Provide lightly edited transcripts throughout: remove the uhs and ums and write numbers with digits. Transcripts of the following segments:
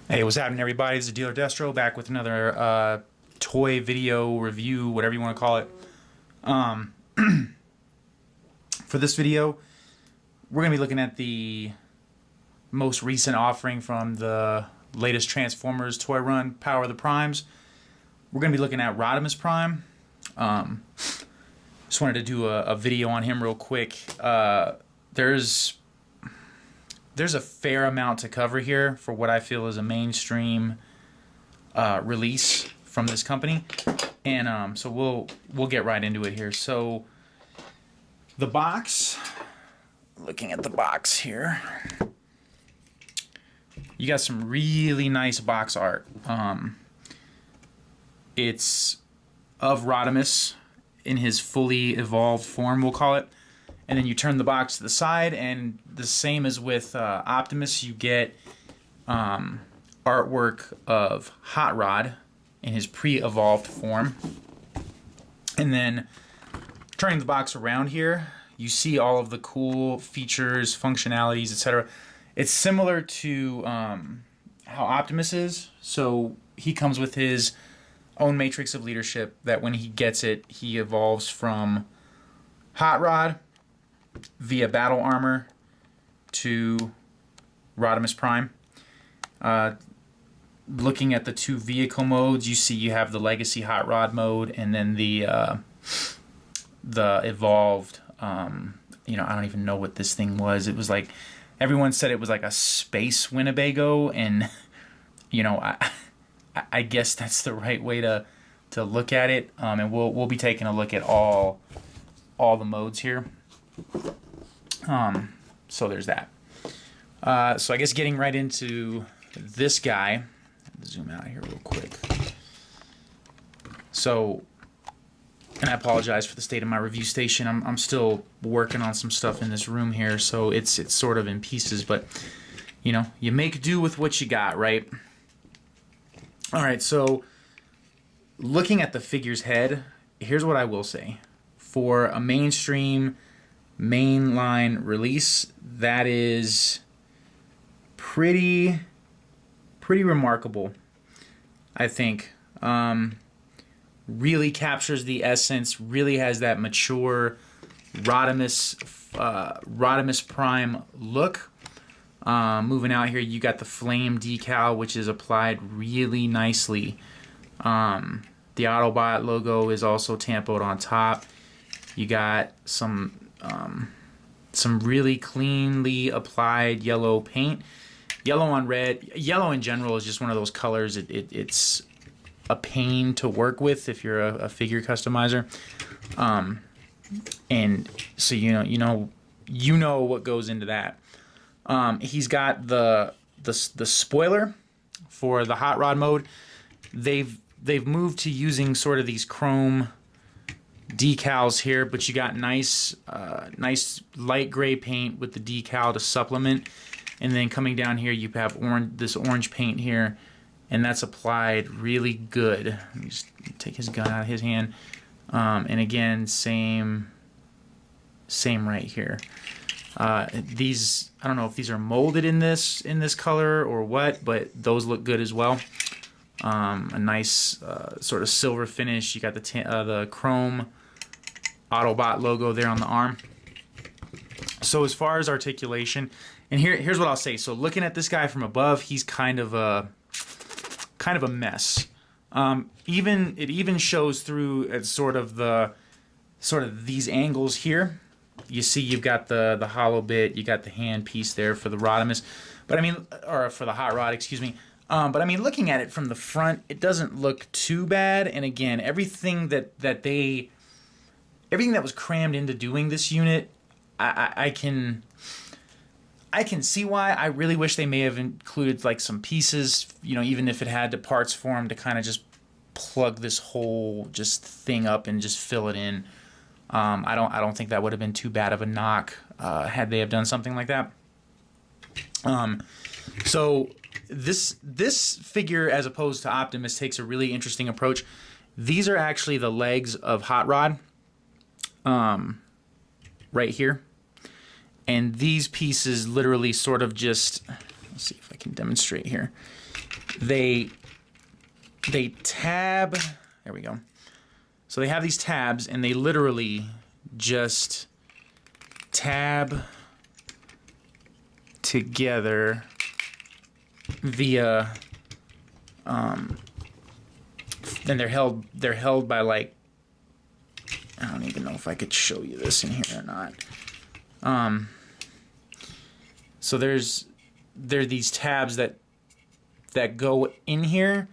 Hey, what's happening, everybody? This is Dealer Destro back with another toy video review, whatever you want to call it. Um, for this video, we're going to be looking at the most recent offering from the latest Transformers toy run, Power of the Primes. We're going to be looking at Rodimus Prime. Just wanted to do a video on him real quick. There's a fair amount to cover here for what I feel is a mainstream release from this company, and so we'll get right into it here. So the box, looking at the box here, you got some really nice box art. It's of Rodimus in his fully evolved form, we'll call it. And then you turn the box to the side, and the same as with Optimus, you get artwork of Hot Rod in his pre-evolved form. And then turning the box around here, you see all of the cool features, functionalities, etc. It's similar to how Optimus is. So he comes with his own matrix of leadership that when he gets it, he evolves from Hot Rod via battle armor to Rodimus Prime. Looking at the two vehicle modes, you see you have the Legacy Hot Rod mode and then the evolved. I don't even know what this thing was. It was like everyone said it was like a space Winnebago, and I guess that's the right way to look at it. And we'll be taking a look at all the modes here. So there's that. So I guess getting right into this guy, zoom out here real quick. So, and I apologize for the state of my review station. I'm still working on some stuff in this room here, so it's sort of in pieces, but you make do with what you got, right? All right, so looking at the figure's head, here's what I will say. For a mainstream mainline release, that is pretty remarkable, I think. Really captures the essence, really has that mature Rodimus Prime look. Moving out here, you got the flame decal, which is applied really nicely. The Autobot logo is also tampoed on top. You got some really cleanly applied yellow paint. Yellow on red. Yellow in general is just one of those colors. It's a pain to work with if you're a figure customizer. And so you know what goes into that. He's got the spoiler for the Hot Rod mode. They've moved to using sort of these chrome decals here, but you got nice light gray paint with the decal to supplement, and then coming down here you have this orange paint here, and that's applied really good. Let me just take his gun out of his hand, and again same right here. These, I don't know if these are molded in this color or what, but those look good as well. A nice sort of silver finish. You got the chrome Autobot logo there on the arm. So as far as articulation, and here's what I'll say. So looking at this guy from above, he's kind of a mess. It even shows through at sort of these angles here. You see you've got the hollow bit, you got the hand piece there for the Rodimus, or for the Hot Rod, excuse me. But I mean, looking at it from the front, it doesn't look too bad. And again, everything that was crammed into doing this unit, I can see why. I really wish they may have included like some pieces, even if it had the parts for them to kind of just plug this whole thing up and just fill it in. I don't think that would have been too bad of a knock had they have done something like that. So this figure, as opposed to Optimus, takes a really interesting approach. These are actually the legs of Hot Rod, right here, and these pieces literally sort of just, let's see if I can demonstrate here. They tab, there we go. So they have these tabs, and they literally just tab together via, and they're held by, like, I don't even know if I could show you this in here or not. So there are these tabs that go in here,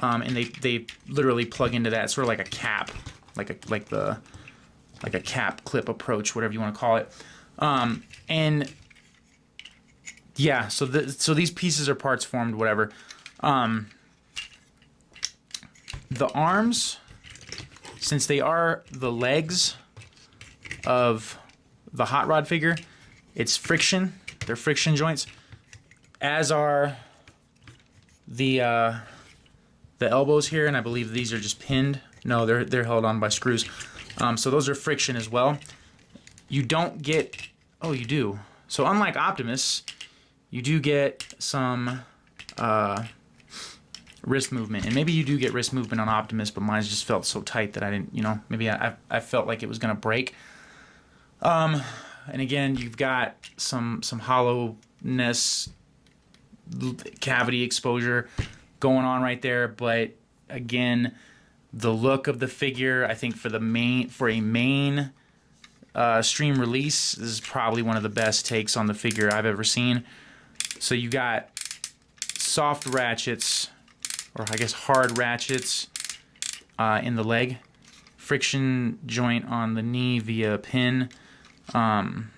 and they literally plug into that, sort of like a cap, like a cap clip approach, whatever you want to call it. And yeah, so these pieces are parts formed, whatever. The arms, since they are the legs of the hot rod figure, it's friction. They're friction joints, as are the elbows here, and I believe these are just pinned. No, they're held on by screws. So those are friction as well. You don't get, oh, you do. So unlike Optimus, you do get some wrist movement, and maybe you do get wrist movement on Optimus, but mine just felt so tight that I didn't, maybe I felt like it was gonna break. And again, you've got some hollowness, cavity exposure going on right there, but again, the look of the figure, I think for a main stream release, this is probably one of the best takes on the figure I've ever seen. So you got soft ratchets, or I guess hard ratchets, in the leg, friction joint on the knee via pin, and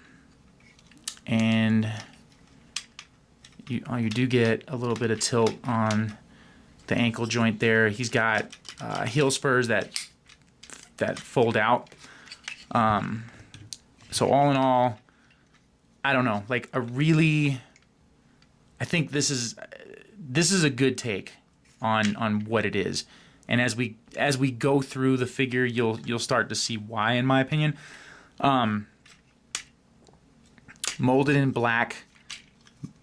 you do get a little bit of tilt on the ankle joint there. He's got heel spurs that fold out. So all in all, I don't know, like I think this is a good take on what it is. And as we go through the figure, you'll start to see why, in my opinion. Molded in black.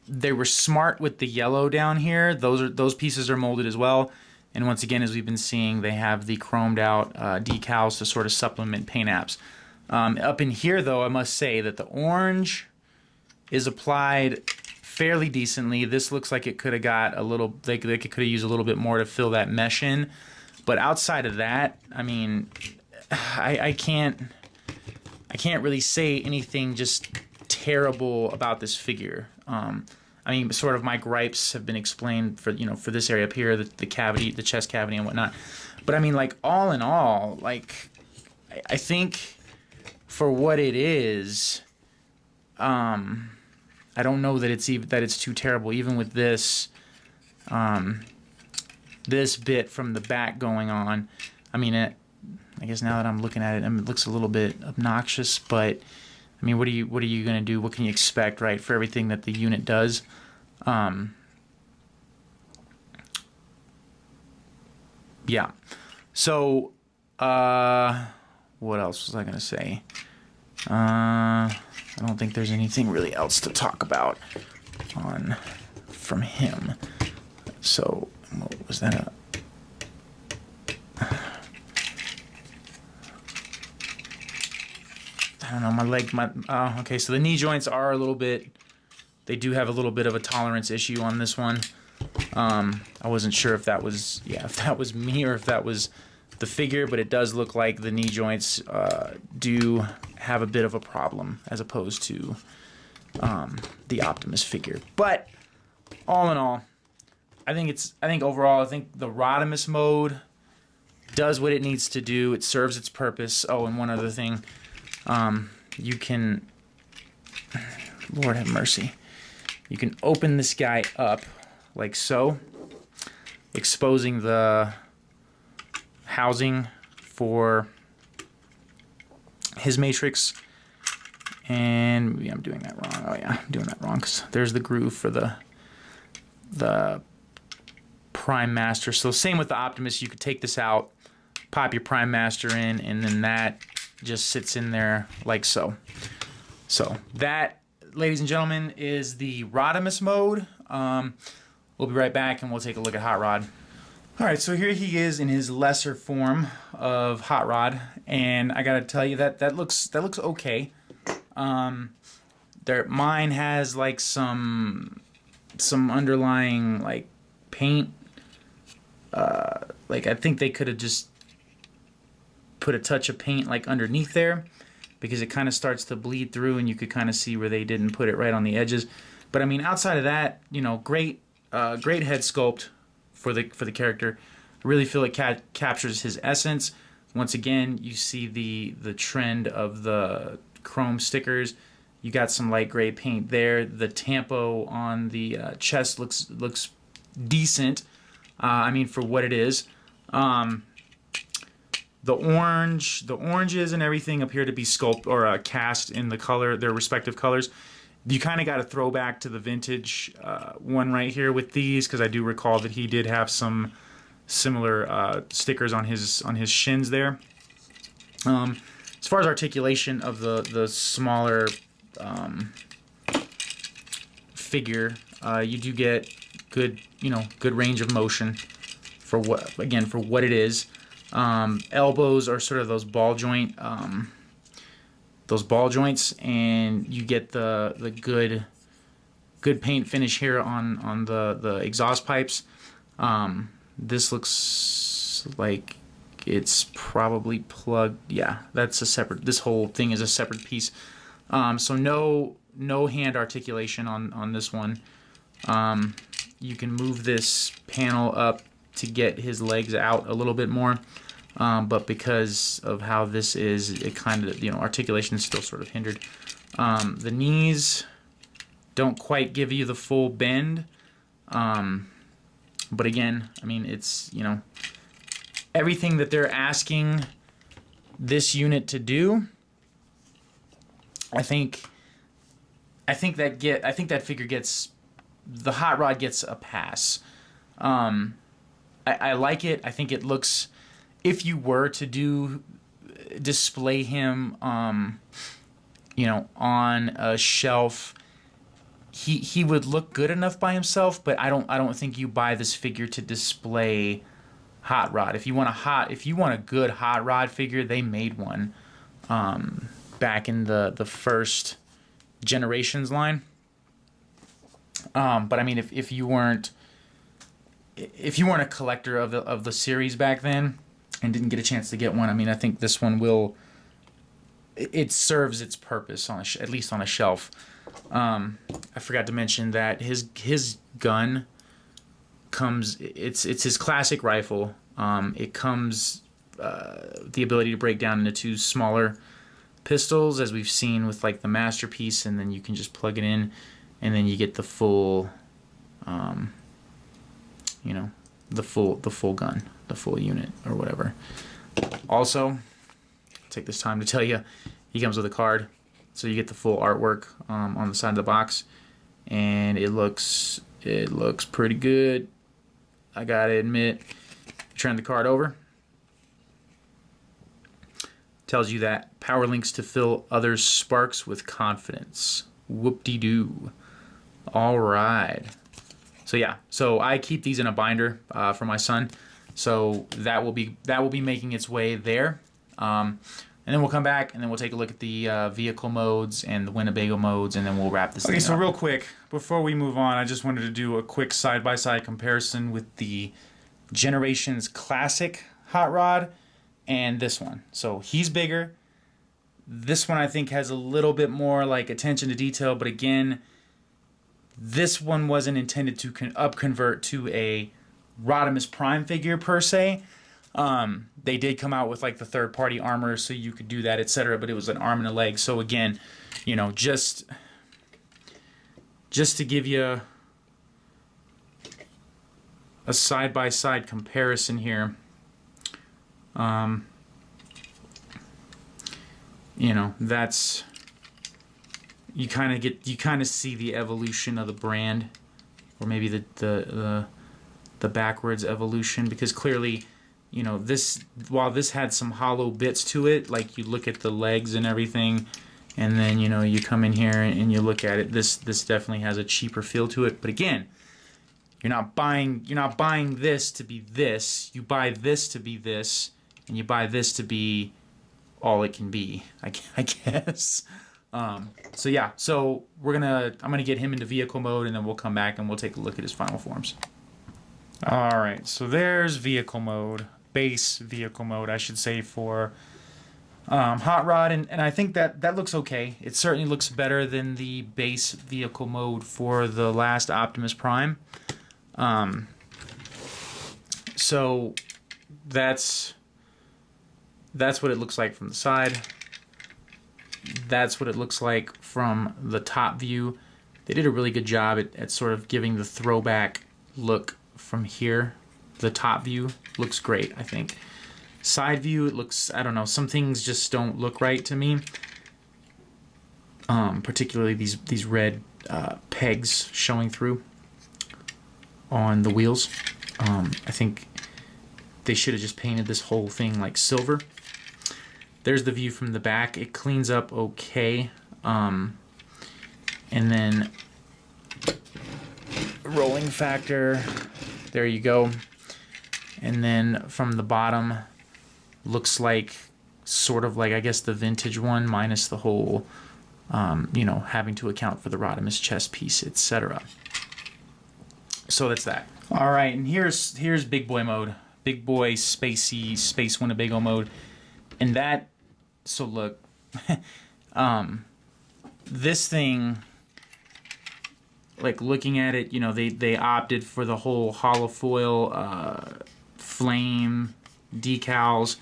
They were smart with the yellow down here. Those pieces are molded as well. And once again, as we've been seeing, they have the chromed out decals to sort of supplement paint apps. Up in here, though, I must say that the orange is applied fairly decently. This looks like it could have got a little, they could have used a little bit more to fill that mesh in. But outside of that, I mean, I can't really say anything just terrible about this figure. I mean, sort of my gripes have been explained for this area up here, the cavity, the chest cavity and whatnot. But I mean, like, all in all, like, I think for what it is, I don't know that it's too terrible, even with this this bit from the back going on. I mean, I guess now that I'm looking at it, I mean, it looks a little bit obnoxious, but I mean, what are you going to do? What can you expect, right, for everything that the unit does? Yeah. So, what else was I going to say? I don't think there's anything really else to talk about from him. So, what was that? I don't know, my leg, okay, so the knee joints are a little bit, they do have a little bit of a tolerance issue on this one. I wasn't sure if that was me or if that was the figure, but it does look like the knee joints do have a bit of a problem as opposed to the Optimus figure. But all in all, I think overall, I think the Rodimus mode does what it needs to do. It serves its purpose. Oh, and one other thing. You can, Lord have mercy, you can open this guy up like so, exposing the housing for his matrix. And maybe I'm doing that wrong. Oh yeah, I'm doing that wrong because there's the groove for the Prime Master. So same with the Optimus, you could take this out, pop your Prime Master in, and then that just sits in there like so. So that, ladies and gentlemen, is the Rodimus mode. We'll be right back and we'll take a look at Hot Rod. Alright, so here he is in his lesser form of Hot Rod, and I gotta tell you that looks okay. Mine has like some underlying like paint. Like I think they could have just put a touch of paint like underneath there, because it kind of starts to bleed through, and you could kind of see where they didn't put it right on the edges. But I mean, outside of that, you know, great head sculpt for the character. I really feel it captures his essence. Once again, you see the trend of the chrome stickers. You got some light gray paint there. The tampo on the chest looks decent. I mean, for what it is. The oranges and everything appear to be sculpted or cast in their respective colors. You kind of got a throwback to the vintage one right here with these, because I do recall that he did have some similar stickers on his shins there. As far as articulation of the smaller figure, you do get good range of motion for what it is. Elbows are sort of those ball joints, and you get the good paint finish here on the exhaust pipes. This looks like it's probably plugged. Yeah, that's a separate. This whole thing is a separate piece. So no hand articulation on this one. You can move this panel up to get his legs out a little bit more, but because of how this is, it kind of, articulation is still sort of hindered. The knees don't quite give you the full bend, but again, I mean, it's, everything that they're asking this unit to do. I think that figure gets, the Hot Rod gets a pass. I like it. I think it looks, if you were to display him, on a shelf, he would look good enough by himself. But I don't think you buy this figure to display Hot Rod. If you want a good Hot Rod figure, they made one back in the first Generations line. But I mean, if you weren't a collector of the series back then and didn't get a chance to get one, I mean, I think this one it serves its purpose at least on a shelf. I forgot to mention that his gun comes. It's his classic rifle. It comes the ability to break down into two smaller pistols, as we've seen with like the Masterpiece, and then you can just plug it in, and then you get the full, the full gun, the full unit or whatever. Also, take this time to tell you, he comes with a card, so you get the full artwork on the side of the box, and it looks pretty good. I gotta admit. Turn the card over. Tells you that power links to fill others' sparks with confidence. Whoop-de-doo. All right. So yeah, so I keep these in a binder for my son. So that will be making its way there. And then we'll come back and then we'll take a look at the vehicle modes and the Winnebago modes, and then we'll wrap this thing up. Okay, so real quick, before we move on, I just wanted to do a quick side-by-side comparison with the Generations Classic Hot Rod and this one. So he's bigger. This one I think has a little bit more like attention to detail, but again, this one wasn't intended to upconvert to a Rodimus Prime figure per se. They did come out with like the third-party armor, so you could do that, etc. But it was an arm and a leg. So again, just to give you a side-by-side comparison here. That's, you kind of see the evolution of the brand, or maybe the backwards evolution, because clearly, while this had some hollow bits to it, like you look at the legs and everything, And then, you know, you come in here and you look at it. This definitely has a cheaper feel to it. But again, you're not buying this to be this. You buy this to be this, and you buy this to be all it can be, I guess. So yeah, so I'm gonna get him into vehicle mode, and then we'll come back and we'll take a look at his final forms. All right, so there's vehicle mode, base vehicle mode, I should say, for Hot Rod, and I think that looks okay. It certainly looks better than the base vehicle mode for the last Optimus Prime. So that's what it looks like from the side. That's what it looks like from the top view. They did a really good job at sort of giving the throwback look from here. The top view looks great, I think. Side view, it looks, I don't know, some things just don't look right to me. Particularly these red pegs showing through on the wheels. I think they should have just painted this whole thing like silver. There's the view from the back. It cleans up okay. And then rolling factor, there you go. And then from the bottom, looks like sort of like, I guess, the vintage one minus the whole, you know, having to account for the Rodimus chest piece, etc. So that's that. All right, and here's big boy mode, big boy spacey space Winnebago mode, and that. So look, this thing, like looking at it, you know, they opted for the whole hollow foil flame decals.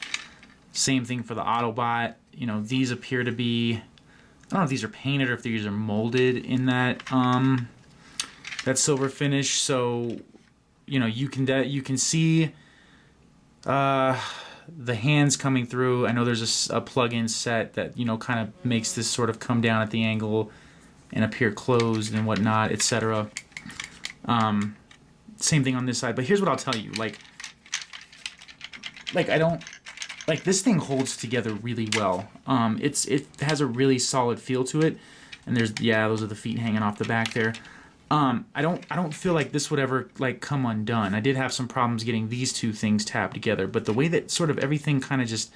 Same thing for the Autobot. You know, these appear to be, I don't know if these are painted or if these are molded in that that silver finish. So, you know, you can see the hands coming through. I know there's a plug-in set that, you know, kind of makes this sort of come down at the angle and appear closed and whatnot, etc. Same thing on this side. But here's what I'll tell you, like I don't, like, this thing holds together really well. It has a really solid feel to it, and there's, yeah, those are the feet hanging off the back there. I don't feel like this would ever like come undone. I did have some problems getting these two things tabbed together, but the way that sort of everything kind of just,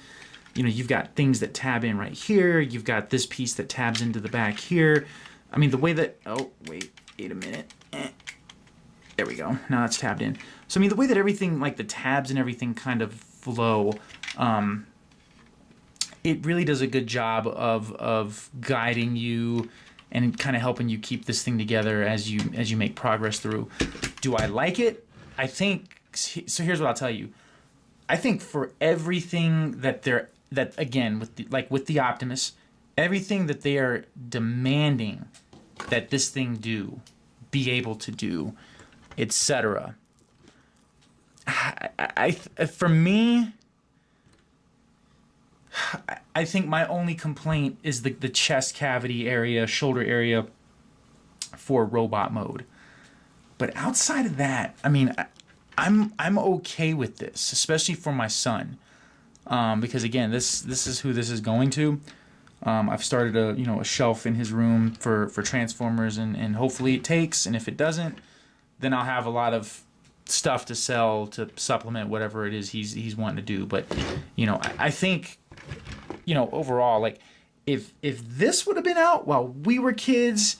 you know, you've got things that tab in right here, you've got this piece that tabs into the back here. I mean, the way that, oh, wait a minute. There we go. Now that's tabbed in. So, I mean, the way that everything, like the tabs and everything kind of flow, it really does a good job of guiding you and kind of helping you keep this thing together as you make progress through. Do I like it? I think, so here's what I'll tell you. I think for everything that again, with the Optimus, everything that they are demanding that this thing be able to do, etc. For me, I think my only complaint is the chest cavity area, shoulder area for robot mode. But outside of that, I mean, I'm okay with this, especially for my son, because again, this is who this is going to. I've started a shelf in his room for Transformers, and hopefully it takes. And if it doesn't, then I'll have a lot of stuff to sell to supplement whatever it is he's wanting to do. But you know, I think, you know, overall, like, if this would have been out while we were kids,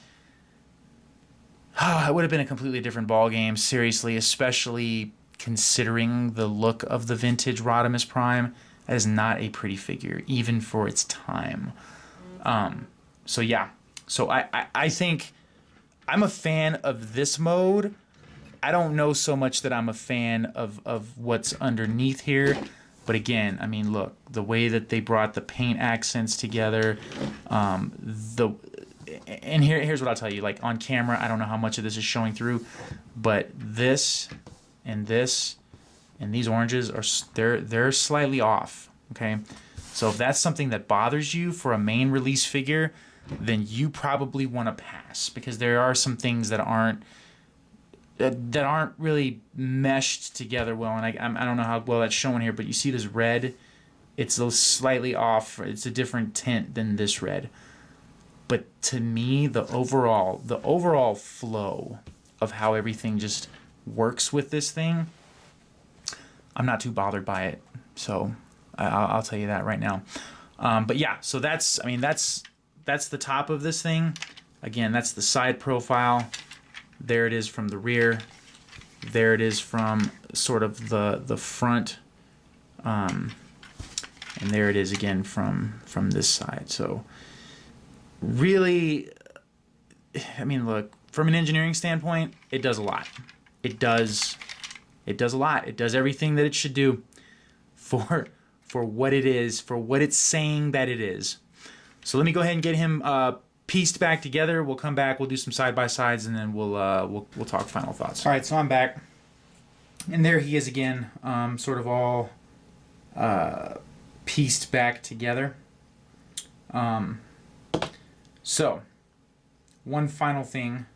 it would have been a completely different ball game. Seriously, especially considering the look of the vintage Rodimus Prime. That is not a pretty figure, even for its time. So yeah, so I think I'm a fan of this mode. I don't know so much that I'm a fan of what's underneath here. But again, I mean, look, the way that they brought the paint accents together, and here's what I'll tell you. Like, on camera, I don't know how much of this is showing through, but this and these oranges they're slightly off. Okay, so if that's something that bothers you for a main release figure, then you probably want to pass, because there are some things that aren't really meshed together well, and I don't know how well that's showing here, but you see this red, it's a slightly off, it's a different tint than this red. But to me, the overall flow of how everything just works with this thing, I'm not too bothered by it. So I'll tell you that right now. But yeah, so that's the top of this thing. Again, that's the side profile. There it is from the rear. There it is from sort of the front. And there it is again from this side. So really, I mean, look, from an engineering standpoint, it does a lot. It does a lot. It does everything that it should do for what it is, for what it's saying that it is. So let me go ahead and get him pieced back together. We'll come back. We'll do some side by sides, and then we'll talk final thoughts. All right, so I'm back, and there he is again, sort of all pieced back together. So one final thing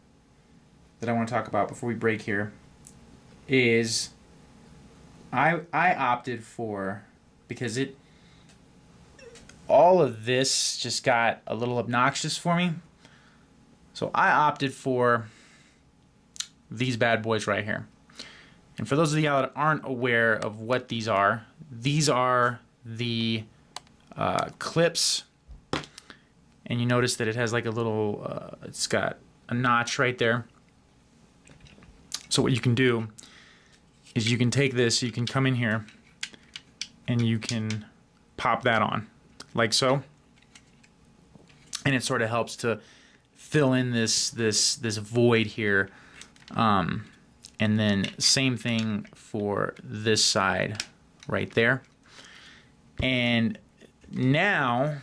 that I want to talk about before we break here is I opted for, because all of this just got a little obnoxious for me. So I opted for these bad boys right here. And for those of y'all that aren't aware of what these are the clips. And you notice that it has like a little, it's got a notch right there. So what you can do is you can take this, you can come in here, and you can pop that on, like so. And it sort of helps to fill in this void here. And then same thing for this side right there. And now,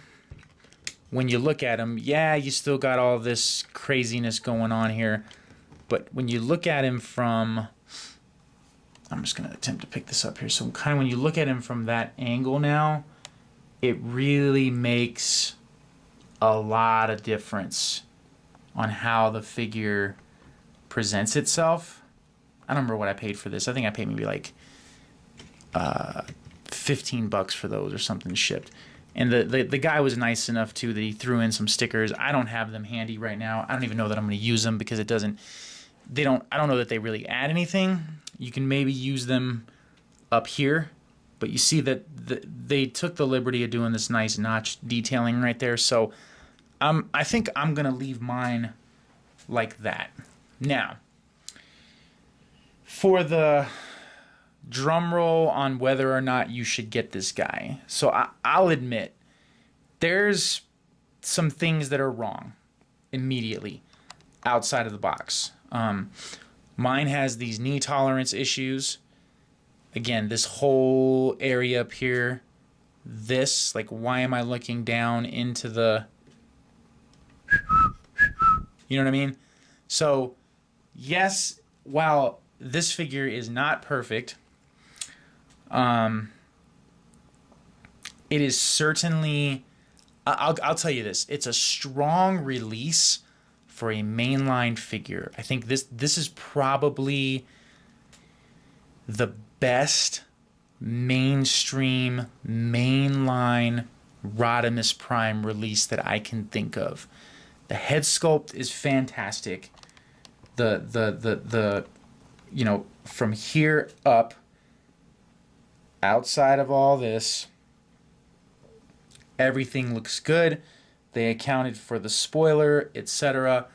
when you look at him, yeah, you still got all this craziness going on here. But when you look at him from, I'm just going to attempt to pick this up here. So kind of when you look at him from that angle now, it really makes a lot of difference on how the figure presents itself. I don't remember what I paid for this. I think I paid maybe like $15 for those or something shipped. And the guy was nice enough too that he threw in some stickers. I don't have them handy right now. I don't even know that I'm going to use them because I don't know that they really add anything. You can maybe use them up here, but you see that they took the liberty of doing this nice notch detailing right there. So I think I'm going to leave mine like that. Now, for the drum roll on whether or not you should get this guy. So I'll admit, there's some things that are wrong immediately outside of the box. Mine has these knee tolerance issues. Again, this whole area up here, like, why am I looking down into the, you know what I mean? So, yes, while this figure is not perfect, it is certainly, I'll tell you this, it's a strong release for a mainline figure. I think this is probably the best mainstream, mainline Rodimus Prime release that I can think of. The head sculpt is fantastic. The you know, from here up, outside of all this, everything looks good. They accounted for the spoiler, etc.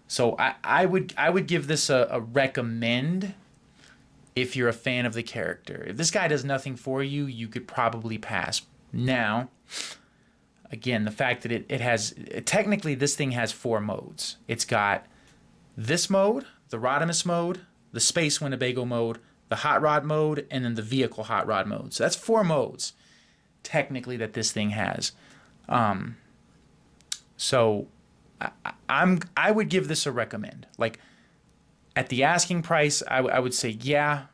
So I would give this a recommend if you're a fan of the character. If this guy does nothing for you, you could probably pass. Now, again, the fact that it has, technically this thing has 4 modes. It's got this mode, the Rodimus mode, the Space Winnebago mode, the Hot Rod mode, and then the Vehicle Hot Rod mode. So that's 4 modes, technically, that this thing has. So I would give this a recommend. Like, at the asking price, I would say, yeah,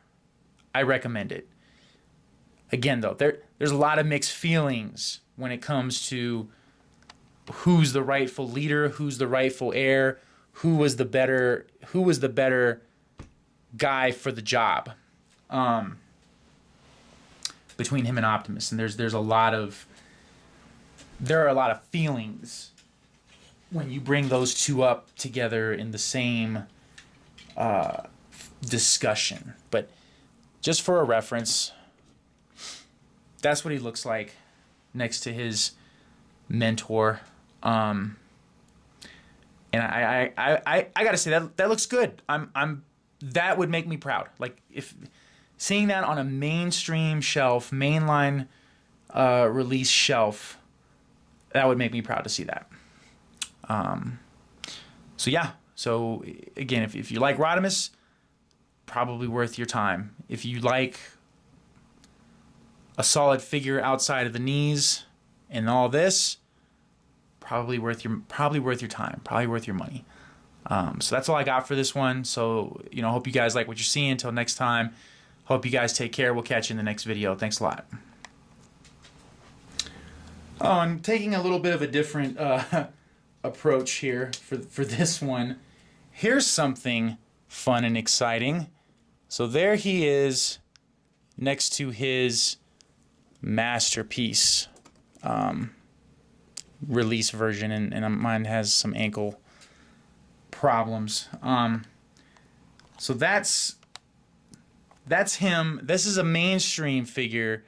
I recommend it. Again, though, there's a lot of mixed feelings when it comes to who's the rightful leader, who's the rightful heir, who was the better guy for the job, between him and Optimus. And there are a lot of feelings when you bring those two up together in the same discussion. But just for a reference, that's what he looks like next to his mentor. And I gotta say that looks good. That would make me proud. Like, if seeing that on a mainstream shelf, mainline release shelf, that would make me proud to see that. So yeah. So again, if you like Rodimus, probably worth your time. If you like a solid figure outside of the knees and all this, probably worth your time, probably worth your money. So that's all I got for this one. So, hope you guys like what you're seeing. Until next time, hope you guys take care. We'll catch you in the next video. Thanks a lot. Oh, I'm taking a little bit of a different approach here for this one. Here's something fun and exciting. So there he is next to his masterpiece release version, and mine has some ankle problems. So that's him. This is a mainstream figure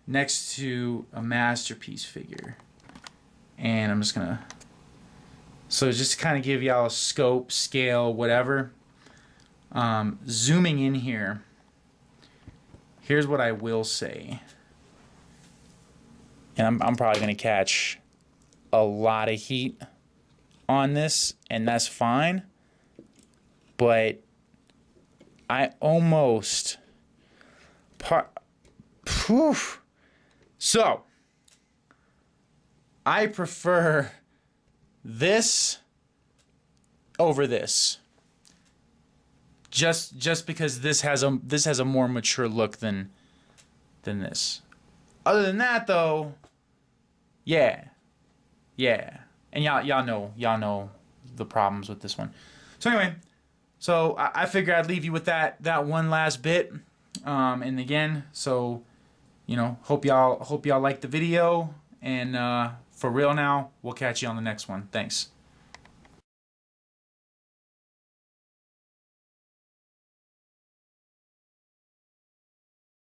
next to a masterpiece figure, and I'm just gonna just to kind of give y'all a scope, scale, whatever. Zooming in here, here's what I will say, and I'm probably gonna catch a lot of heat on this, and that's fine, but I almost so I prefer this over this, just because this has a more mature look than this. Other than that, though, yeah, and y'all know the problems with this one. So anyway, I figure I'd leave you with that one last bit, and again, hope y'all like the video, and for real now, we'll catch you on the next one. Thanks.